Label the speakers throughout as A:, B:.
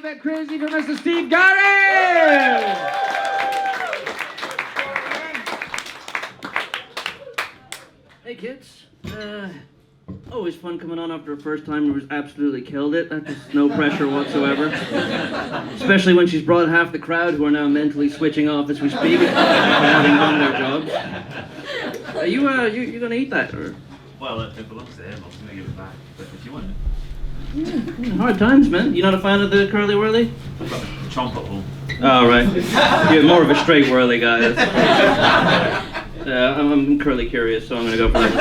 A: bit crazy for Mr. Steve Garry!
B: Hey kids, always fun coming on after a first time who's absolutely killed it. That's just no pressure whatsoever. Especially when she's brought half the crowd who are now mentally switching off as we speak, having done their jobs. Are you gonna eat that, or?
C: Well, it belongs to him. I was gonna give it back, but if you want it.
B: Hard times, man. You're not a fan of the curly whirly?
C: I've got the chomp at home.
B: Oh, right. You're more of a straight whirly guy. I'm curly curious, so I'm gonna go for that.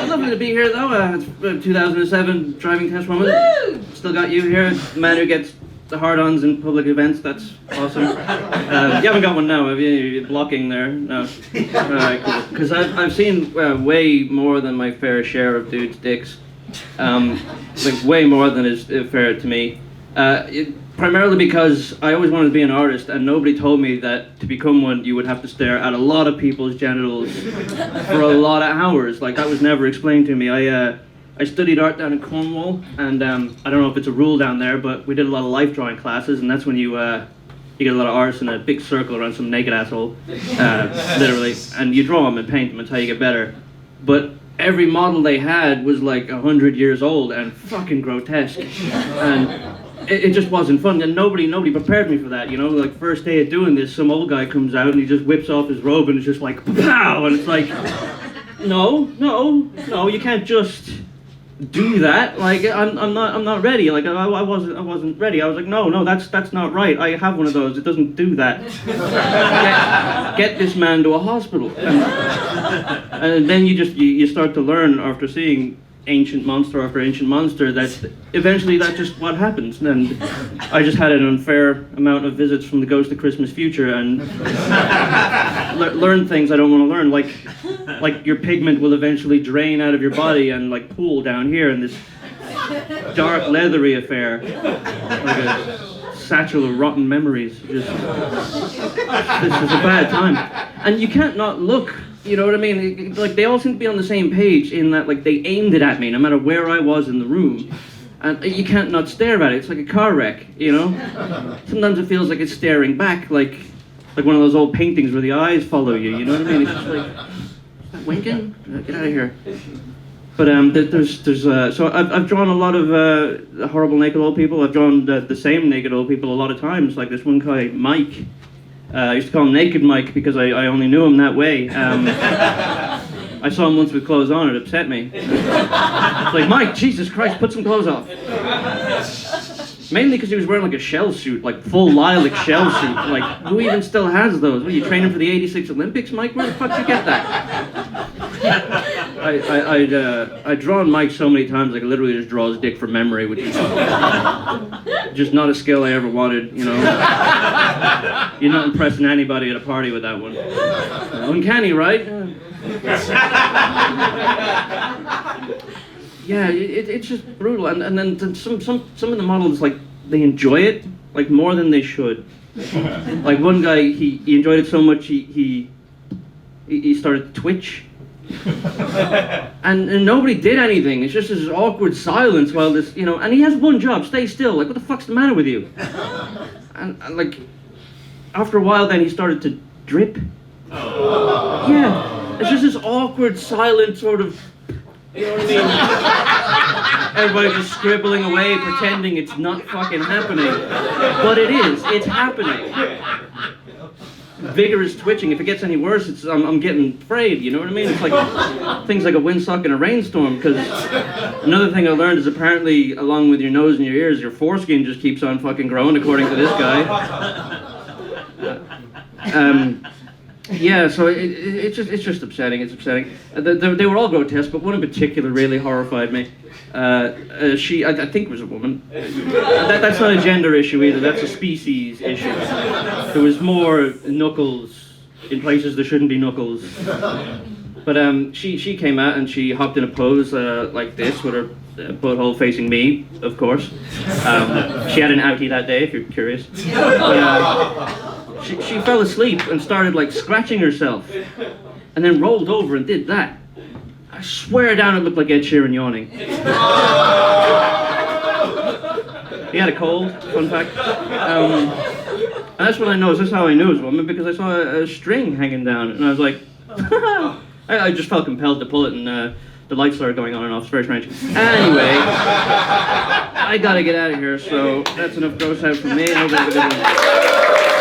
B: Lovely to be here, though. It's 2007 driving test woman. Woo! Still got you here, the man who gets the hard-ons in public events. That's awesome. You haven't got one now, have you? You're blocking there. No. Alright, cool. Because I've seen way more than my fair share of dudes' dicks. Like way more than is fair to me. Primarily because I always wanted to be an artist, and nobody told me that to become one you would have to stare at a lot of people's genitals for a lot of hours. Like, that was never explained to me. I studied art down in Cornwall, and I don't know if it's a rule down there, but we did a lot of life drawing classes, and that's when you get a lot of artists in a big circle around some naked asshole, literally, and you draw them and paint them. It's how you get better. But every model they had was like 100 years old and fucking grotesque, and it just wasn't fun, and nobody prepared me for that, you know. Like, first day of doing this, some old guy comes out and he just whips off his robe and it's just like, pow, and it's like, no, you can't just do that. Like, I'm not ready. Like, I wasn't ready. I was like, no, that's not right. I have one of those. It doesn't do that. Get this man to a hospital. And then you start to learn after seeing ancient monster after ancient monster that eventually that's just what happens. And I just had an unfair amount of visits from the Ghost of Christmas Future and learned things I don't want to learn, like your pigment will eventually drain out of your body and like pool down here in this dark leathery affair, like a satchel of rotten memories. This is a bad time, and you can't not look. You know what I mean? Like, they all seem to be on the same page in that, like, they aimed it at me no matter where I was in the room. And you can't not stare at it. It's like a car wreck, you know? Sometimes it feels like it's staring back, like one of those old paintings where the eyes follow you, you know what I mean? It's just like, is that winking? Get out of here. But so I've drawn a lot of horrible naked old people. I've drawn the same naked old people a lot of times, like this one guy, Mike. I used to call him Naked Mike because I only knew him that way. I saw him once with clothes on, it upset me. It's like, Mike, Jesus Christ, put some clothes off. Mainly because he was wearing like a shell suit, like full lilac shell suit. Like, who even still has those? What, are you training for the '86 Olympics, Mike? Where the fuck did you get that? I'd drawn Mike so many times, like I literally just draw his dick from memory, which is just not a skill I ever wanted, you know. You're not impressing anybody at a party with that one. Uncanny, right? Yeah, it's just brutal, and then some of the models, like, they enjoy it like more than they should. Like, one guy, he enjoyed it so much he started to twitch. and nobody did anything. It's just this awkward silence while this, you know, and he has one job: stay still. Like, what the fuck's the matter with you? And like, after a while, then he started to drip. Yeah, it's just this awkward, silent sort of, you know what I mean? Everybody just scribbling away, pretending it's not fucking happening, but it is. It's happening. Vigorous twitching. If it gets any worse, I'm getting frayed, you know what I mean? It's like things like a windsock in a rainstorm, because another thing I learned is apparently, along with your nose and your ears, your foreskin just keeps on fucking growing, according to this guy. Yeah, so it's just upsetting. It's upsetting. They were all grotesque, but one in particular really horrified me. She, I think, was a woman. That's not a gender issue either. That's a species issue. There was more knuckles in places there shouldn't be knuckles. But she came out and she hopped in a pose like this with her butthole facing me, of course. She had an outie that day, if you're curious. But, she fell asleep and started like scratching herself, and then rolled over and did that. I swear down it looked like Ed Sheeran yawning. had a cold, fun fact. And that's when I noticed, that's how I knew it was a woman, because I saw a string hanging down, and I was like, I just felt compelled to pull it, and the lights started going on and off. It's very strange. Anyway, I gotta get out of here, so that's enough gross out from me. I hope you have a good one.